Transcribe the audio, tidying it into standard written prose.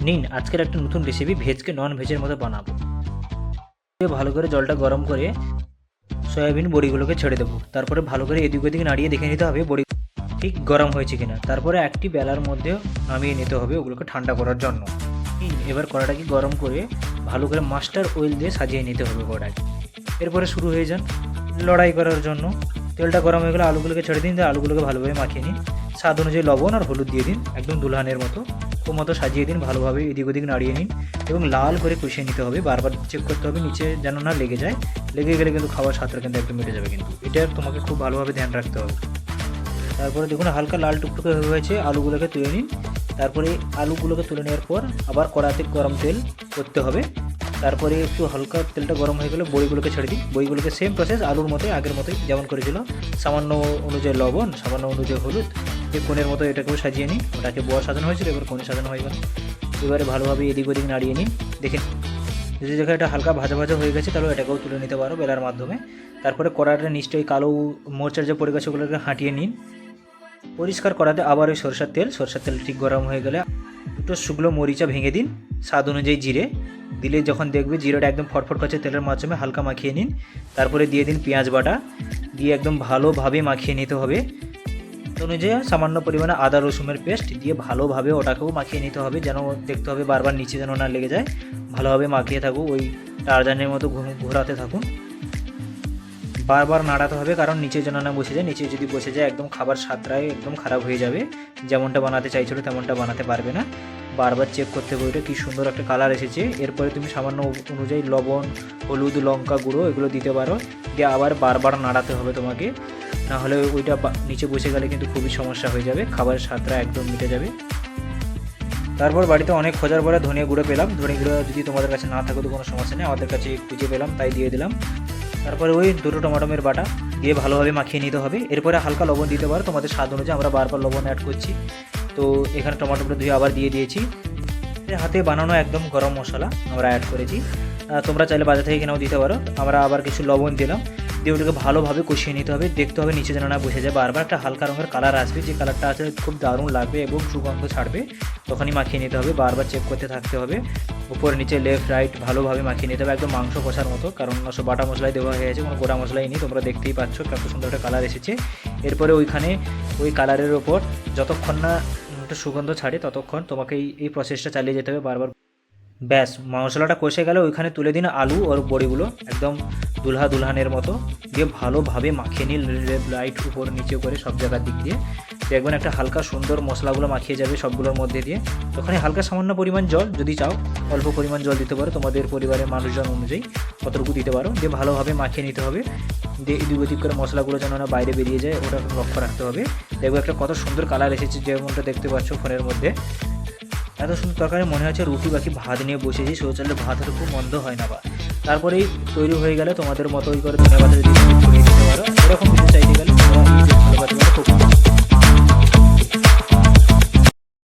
নিন আজকের একটা নতুন রেসিপি ভেজকে নন ভেজের মতো বানাবো। ভালো করে জলটা গরম করে সয়াবিন বড়িগুলোকে ছেড়ে দেবো। তারপরে ভালো করে এদিক ওদিক নাড়িয়ে দেখে নিতে হবে বড়ি ঠিক গরম হয়েছে কিনা। তারপরে একটি বেলার মধ্যে নামিয়ে নিতে হবে ওগুলোকে ঠান্ডা করার জন্য। এবার কড়াটাকে গরম করে ভালো করে মাস্টার অয়েল দিয়ে সাজিয়ে নিতে হবে কড়াই। এরপরে শুরু হয়ে যান লড়াই করার জন্য। তেলটা গরম হয়ে গেলে আলুগুলোকে ছেড়ে দিন, দিয়ে আলুগুলোকে ভালোভাবে মাখিয়ে নিন। স্বাদ অনুযায়ী লবণ আর হলুদ দিয়ে দিন, একদম দুলহানের মতো খুব মতো সাজিয়ে দিন। ভালোভাবে এদিক ওদিক নাড়িয়ে নিন এবং লাল করে কষিয়ে নিতে হবে। বারবার চেক করতে হবে নিচে যেন না লেগে যায়। লেগে গেলে কিন্তু খাওয়ার স্বাদটা কিন্তু একদম মিটে যাবে, কিন্তু এটা তোমাকে খুব ভালোভাবে ধ্যান রাখতে হবে। তারপরে দেখুন হালকা লাল টুকটুকে হয়েছে, আলুগুলোকে তুলে নিন। তারপরে আলুগুলোকে তুলে নেওয়ার পর আবার কড়াতে গরম তেল করতে হবে। তারপরে একটু হালকা তেলটা গরম হয়ে গেলে বড়িগুলোকে ছেড়ে দিই। বড়িগুলোকে সেম প্রসেস আলুর মতোই আগের মতোই যেমন করেছিল, সামান্য অনুযায়ী লবণ, সামান্য অনুযায়ী হলুদ, এই কোণের মতো এটাকেও সাজিয়ে নিন। ওটাকে বড় সাজানো হয়েছিল, এবার কোণে সাজানো হয়ে গেল। এবারে ভালোভাবে এদিক ওদিক নাড়িয়ে নিন। দেখে যদি দেখো এটা হালকা ভাজা ভাজা হয়ে গেছে তাহলে এটাকেও তুলে নিতে পারো বেলার মাধ্যমে। তারপরে কড়াটা নিশ্চয়ই কালো মোচার যে পড়ে গেছে ওগুলোকে হাঁটিয়ে নিন। পরিষ্কার করাতে আবার ওই সরষের তেল ঠিক গরম হয়ে গেলে দুটো শুকনো মরিচা ভেঙে দিন, স্বাদ অনুযায়ী জিরে দিলে যখন দেখবে জিরেটা একদম ফটফট করছে তেলের মাধ্যমে হালকা মাখিয়ে নিন। তারপরে দিয়ে দিন পেঁয়াজ বাটা, দিয়ে একদম ভালোভাবে মাখিয়ে নিতে হবে। অনুযায়ী সামান্য পরিমাণে আদা রসুনের পেস্ট দিয়ে ভালোভাবে ওটাকেও মাখিয়ে নিতে হবে, যেন দেখতে হবে বারবার নিচে যেন না লেগে যায়। ভালোভাবে মাখিয়ে থাকুন, ওই টারজানের মতো ঘোরাতে থাকুন। বারবার নাড়াতে হবে কারণ নিচে যেন না বসে যায়। নিচে যদি বসে যায় একদম খাবার স্বাদটাই একদম খারাপ হয়ে যাবে, যেমনটা বানাতে চাইছিল তেমনটা বানাতে পারবে না। বারবার চেক করতে হবে ওইটা কী সুন্দর একটা কালার এসেছে। এরপরে তুমি সামান্য অনুযায়ী লবণ, হলুদ, লঙ্কা গুঁড়ো এগুলো দিতে পারো, দিয়ে আবার বারবার নাড়াতে হবে তোমাকে, না হলে ওইটা নিচে বসে গেলে কিন্তু খুবই সমস্যা হয়ে যাবে, খাবারের স্বাদটা একদম মিটে যাবে। তারপর বাড়িতে অনেক খোঁজার পরে ধনিয়া গুঁড়ো পেলাম। ধনিয়া গুঁড়ো যদি তোমাদের কাছে না থাকে তো কোনো সমস্যা নেই, আমাদের কাছে খুঁজে পেলাম তাই দিয়ে দিলাম। তারপরে ওই দুটো টমেটোমের বাটা দিয়ে ভালোভাবে মাখিয়ে নিতে হবে। এরপরে হালকা লবণ দিতে পারো তোমাদের স্বাদ অনুযায়ী, আমরা বারবার লবণ অ্যাড করছি। তো এখানে টমেটোটা ধুয়ে আবার দিয়ে দিয়েছি। হাতে বানানো একদম গরম মশলা আমরা অ্যাড করেছি, তোমরা চাইলে বাজার থেকে কিনেও দিতে পারো। আমরা আবার কিছু লবণ দিলাম, দিয়ে ওটাকে ভালোভাবে কষিয়ে নিতে হবে। দেখতে হবে নিচে যেন না বসে যায়। বারবার একটা হালকা রঙের কালার আসবে, যে কালারটা আছে খুব দারুণ লাগবে এবং সুগন্ধ ছাড়বে, তখনই মাখিয়ে নিতে হবে। বারবার চেক করতে থাকতে হবে, উপরে নিচে লেফট রাইট ভালোভাবে মাখিয়ে নিতে হবে, একদম মাংস কষার মতো। কারণ সব বাটা মশলাই দেওয়া হয়ে গেছে, কোনো গোটা মশলাই নেই। তোমরা দেখতেই পাচ্ছ কত সুন্দর একটা কালার এসেছে। এরপরে ওইখানে ওই কালারের ওপর যতক্ষণ না একটা সুগন্ধ ছাড়ে ততক্ষণ তোমাকে এই প্রসেসটা চালিয়ে যেতে হবে বারবার। ব্যাস মশলাটা কষে গেলে ওইখানে তুলে দিন আলু আর বড়িগুলো, একদম দুলহানের মতো দিয়ে ভালোভাবে মাখিয়ে নিন লাইট উপর নিচে করে সব জায়গার দিক দিয়ে। দেখবেন একটা হালকা সুন্দর মশলাগুলো মাখিয়ে যাবে সবগুলোর মধ্যে দিয়ে। ওখানে হালকা সামান্য পরিমাণ জল, যদি চাও অল্প পরিমাণ জল দিতে পারো, তোমাদের পরিবারের মানুষজন অনুযায়ী কতটুকু দিতে পারো। দিয়ে ভালোভাবে মাখিয়ে নিতে হবে, দিয়ে এদিক ওদিক করে মশলাগুলো যেন না বাইরে বেরিয়ে যায় ওটা লক্ষ্য রাখতে হবে। দেখবে একটা কত সুন্দর কালার এসেছে, যেমনটা দেখতে পাচ্ছ ফোনের মধ্যে। এত সুন্দর তরকারি মনে হচ্ছে রুটি বাকি ভাত নিয়ে বসেছি, শৌচালয়ে ভাত হলে খুব মন্দ হয় না। বা তারপরেই তৈরি হয়ে গেলে তোমাদের মতোই করে ধন্যবাদ যদি ছড়িয়ে দিতে পারো। এরকম কিছু চাইতে গেলে তোমরা ভালো পাতে পারো।